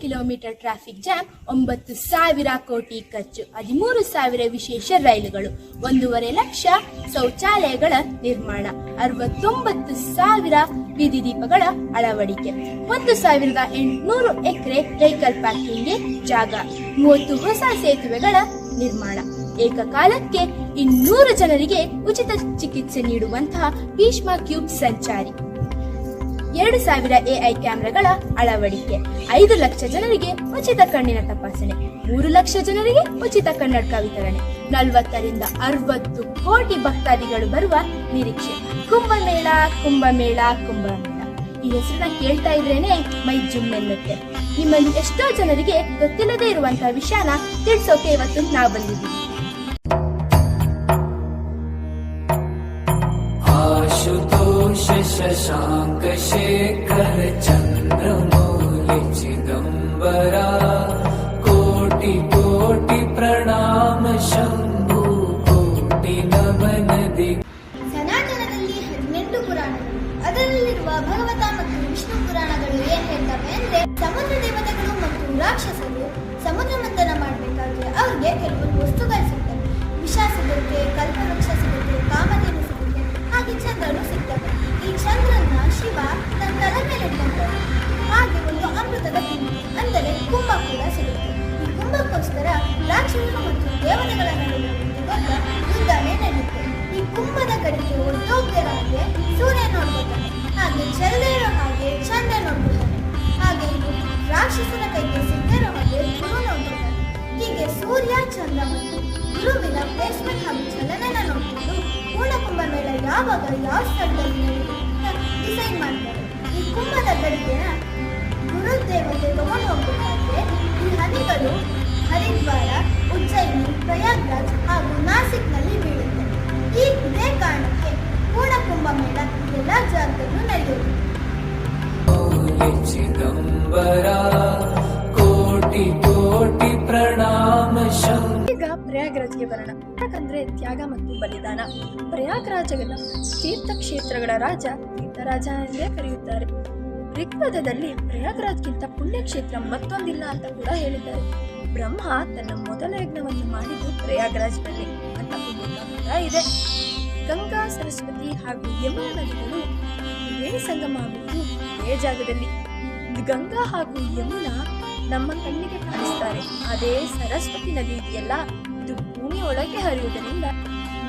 Kilometre traffic jam, 9,000 ಕೋಟಿ ಖರ್ಚು, 13,000 ವಿಶೇಷ ರೈಲುಗಳು, 1.5 ಲಕ್ಷ ಶೌಚಾಲಯಗಳ ನಿರ್ಮಾಣ, 69,000 ಬೀದಿ ದೀಪಗಳ ಅಳವಡಿಕೆ, 1,800 ಎಕರೆ ವೆಹಿಕಲ್ ಪಾರ್ಕಿಂಗ್ಗೆ ಜಾಗ, 30 ಹೊಸ ಸೇತುವೆಗಳ ನಿರ್ಮಾಣ, ಏಕಕಾಲಕ್ಕೆ 200 ಜನರಿಗೆ ಉಚಿತ ಚಿಕಿತ್ಸೆ ನೀಡುವಂತಹ ಭೀಷ್ಮ ಕ್ಯೂಬ್ ಸಂಚಾರಿ, 2,000 AI ಕ್ಯಾಮೆರಾಗಳ ಅಳವಡಿಕೆ, 5 ಲಕ್ಷ ಜನರಿಗೆ ಉಚಿತ ಕಣ್ಣಿನ ತಪಾಸಣೆ, 3 ಲಕ್ಷ ಜನರಿಗೆ ಉಚಿತ ಕನ್ನಡಕ ವಿತರಣೆ, 40 ರಿಂದ 60 ಕೋಟಿ ಭಕ್ತಾದಿಗಳು ಬರುವ ನಿರೀಕ್ಷೆ. ಕುಂಭಮೇಳ ಕುಂಭಮೇಳ ಕುಂಭಮೇಳ, ಈ ಹೆಸರನ್ನ ಕೇಳ್ತಾ ಇದ್ರೇನೆ ಮೈ ಜುಮ್ ಎನ್ನುತ್ತೆ. ನಿಮ್ಮಲ್ಲಿ ಎಷ್ಟೋ ಜನರಿಗೆ ಗೊತ್ತಿಲ್ಲದೆ ಇರುವಂತಹ ವಿಷಯನ ತಿಳಿಸೋಕೆ ಇವತ್ತು ನಾವು ಬಂದಿದ್ದೀವಿ. आशुतोष शशांक शेखर चंद्रमौलि चिदंबरा कोटि कोटि प्रणाम शंभु कोटि नमन दि. ಸನಾತನದಲ್ಲಿ 18 ಪುರಾಣಗಳು, ಅದರಲ್ಲಿರುವ ಭಾಗವತ ಮತ್ತು ವಿಷ್ಣು ಪುರಾಣಗಳು ಏನ್ ಹೇಳ್ತವೆ ಅಂದ್ರೆ, ಸಮುದ್ರ ದೇವತೆಗಳು ಮತ್ತು ರಾಕ್ಷಸರು ಸಮುದ್ರ ಮಂಥನ ಮಾಡಬೇಕಾದ್ರೆ ಅವ್ರಿಗೆ ಕೆಲವೊಂದು ವಸ್ತುಗಳು ಸಿಗ್ತವೆ. ವಿಷ ಸಿಗುತ್ತೆ, ಕಲ್ಪವೃಕ್ಷ ಸಿಗುತ್ತೆ, ಕಾಮಧೇನು ಸಿಗುತ್ತೆ, ಹಾಗೆ ಚಂದ್ರನು ಸಿಗ್ತವೆ. ಈ ಚಂದ್ರನ ಶಿವ ತನ್ನ ತಲೆ ಮೇಲೆ ಇಟ್ಕೊಂತಾರೆ. ಹಾಗೆ ಒಂದು ಅಮೃತದ ಕುಂಭ ಅಂದರೆ ಕುಂಭ ಕೂಡ ಸಿಗುತ್ತೆ. ಈ ಕುಂಭಕ್ಕೋಸ್ಕರ ರಾಕ್ಷಸರು ಮತ್ತು ದೇವತೆಗಳ ನಡುವೆ ಯುದ್ಧನೇ ನಡೆಯುತ್ತೆ. ಈ ಕುಂಭದ ಕಡೆಗೆ ಒಟ್ಟೋಗ್ತಿರೋ ಹಾಗೆ ಸೂರ್ಯ ನೋಡ್ಕೊತಾನೆ, ಹಾಗೆ ಚೆಲ್ಲದೆ ಇರೋ ಹಾಗೆ ಚಂದ್ರ ನೋಡ್ಕೊತಾನೆ, ಹಾಗೆ ಇದು ರಾಕ್ಷಸನ ಕೈಗೆ ಸಿಗ್ತಿರೋ ಹಾಗೆ ಗುರು ನೋಡ್ಕೊತಾನೆ. ಹೀಗೆ ಸೂರ್ಯ, ಚಂದ್ರ ಮತ್ತು ಗುರುವಿನ ಪ್ಲೇಸ್ಮೆಂಟ್ ಹಾಗೂ ಚಲನೆನ ನೋಡಿಕೊಂಡು ಪೂರ್ಣ ಕುಂಭಮೇಳ ಯಾವಾಗ ಯಾವ ಸ್ಥಳದಲ್ಲಿ ನಡೆಯುತ್ತೆ ಅಂತ ಡಿಸೈಡ್ ಮಾಡ್ತಾರೆ. ಈ ಕುಂಭದ ಗಡಿಗೆನ ಗುರು ದೇವತೆ ತಗೊಂಡು ಹೋಗ್ಬೇಕಾದ್ರೆ ಈ ಹನಿಗಳು ಹರಿದ್ವಾರ, ಉಜ್ಜಯಿನಿ, ಪ್ರಯಾಗ್ರಾಜ್ ಹಾಗೂ ನಾಸಿಕ್ನಲ್ಲಿ ಬೀಳುತ್ತೆ. ಇದೇ ಕಾರಣಕ್ಕೆ ಪೂರ್ಣ ಕುಂಭಮೇಳ ಎಲ್ಲ ಜಾಗದಲ್ಲೂ ನಡೆಯುತ್ತೆ. ಕೋಟಿ ಕೋಟಿ ಪ್ರಣಾಮ. ಈಗ ಪ್ರಯಾಗ್ರಾಜ್ಗೆ ಬರೋಣ. ಯಾಕಂದ್ರೆ ತ್ಯಾಗ ಮತ್ತು ಬಲಿದಾನ. ಪ್ರಯಾಗ್ರಾಜನ ತೀರ್ಥಕ್ಷೇತ್ರಗಳ ರಾಜ ತೀರ್ಥರಾಜ ಎಂದೇ ಕರೆಯುತ್ತಾರೆ. ಋಗ್ವೇದದಲ್ಲಿ ಪ್ರಯಾಗ್ರಾಜ್ಗಿಂತ ಪುಣ್ಯಕ್ಷೇತ್ರ ಮತ್ತೊಂದಿಲ್ಲ ಅಂತ ಕೂಡ ಹೇಳಿದ್ದಾರೆ. ಬ್ರಹ್ಮ ತನ್ನ ಮೊದಲ ಯಜ್ಞವನ್ನು ಮಾಡಿದ್ದು ಪ್ರಯಾಗ್ರಾಜ್ನಲ್ಲಿ ಅಂತ ಕೂಡ ಇದೆ. ಗಂಗಾ, ಸರಸ್ವತಿ ಹಾಗೂ ಯಮುನಾ ನದಿಗಳು ತ್ರಿವೇಣಿ ಸಂಗಮ ಆಗುವುದು ಇದೇ ಜಾಗದಲ್ಲಿ. ಗಂಗಾ ಹಾಗೂ ಯಮುನಾ ನಮ್ಮ ಕಣ್ಣಿಗೆ ಕಾಣಿಸ್ತಾರೆ. ಅದೇ ಸರಸ್ವತಿ ನದಿ ಇದೆಯಲ್ಲ, ಇದು ಭೂಮಿಯೊಳಗೆ ಹರಿಯುವುದರಿಂದ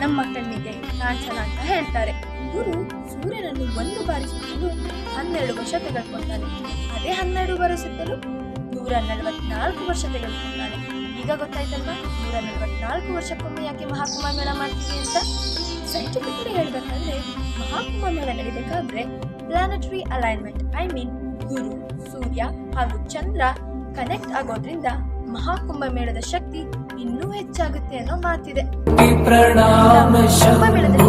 ನಮ್ಮ ಕಣ್ಣಿಗೆ ಕಾಣಿಸಲ್ಲ ಅಂತ ಹೇಳ್ತಾರೆ. ಗುರು ಸೂರ್ಯನನ್ನು 1 ಬಾರಿ ಸುತ್ತಲು 12 ವರ್ಷ ತೆಗೆದುಕೊಳ್ತಾನೆ. ಅದೇ 12 ಬಾರಿ ಸುತ್ತಲು 144 ವರ್ಷ ತೆಗೆದುಕೊಳ್ತಾನೆ. ಈಗ ಗೊತ್ತಾಯ್ತಲ್ವಾ 144 ವರ್ಷಕ್ಕೊಮ್ಮೆ ಯಾಕೆ ಮಹಾಕುಂಭಮೇಳ ಮಾಡ್ತೀವಿ ಅಂತ. ಸೈಂಟಿಫಿಕಲಿ ಹೇಳ್ಬೇಕಂದ್ರೆ ಮಹಾಕುಂಭಮೇಳ ನಡಿಬೇಕಾದ್ರೆ ಪ್ಲಾನೆಟರಿ ಅಲೈನ್ಮೆಂಟ್, ಗುರು, ಸೂರ್ಯ ಹಾಗೂ ಚಂದ್ರ ಕನೆಕ್ಟ್ ಆಗೋದ್ರಿಂದ ಮಹಾಕುಂಭಮೇಳದ ಶಕ್ತಿ ಇನ್ನೂ ಹೆಚ್ಚಾಗುತ್ತೆ ಅನ್ನೋ ಮಾತಿದೆ. ಕುಂಭಮೇಳದಲ್ಲಿ